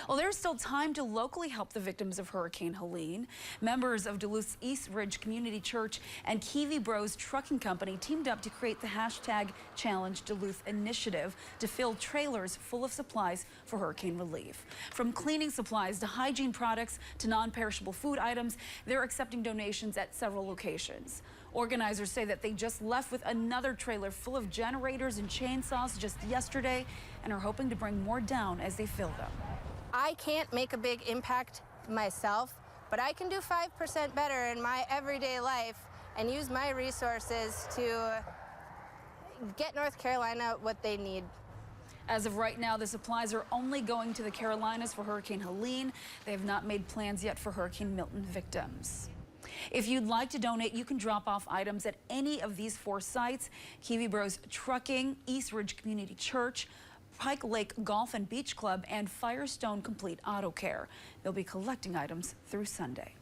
Well, there's still time to locally help the victims of Hurricane Helene. Members of Duluth's East Ridge Community Church and Kiwi Bros Trucking Company teamed up to create the hashtag Challenge Duluth initiative to fill trailers full of supplies for hurricane relief. From cleaning supplies to hygiene products to non-perishable food items, they're accepting donations at several locations. Organizers say that they just left with another trailer full of generators and chainsaws just yesterday and are hoping to bring more down as they fill them. I can't make a big impact myself, but I can do 5% better in my everyday life and use my resources to get North Carolina what they need. As of right now, the supplies are only going to the Carolinas for Hurricane Helene. They have not made plans yet for Hurricane Milton victims. If you'd like to donate, you can drop off items at any of these 4 sites: Kiwi Bros Trucking, East Ridge Community Church, Pike Lake Golf and Beach Club, and Firestone Complete Auto Care. They'll be collecting items through Sunday.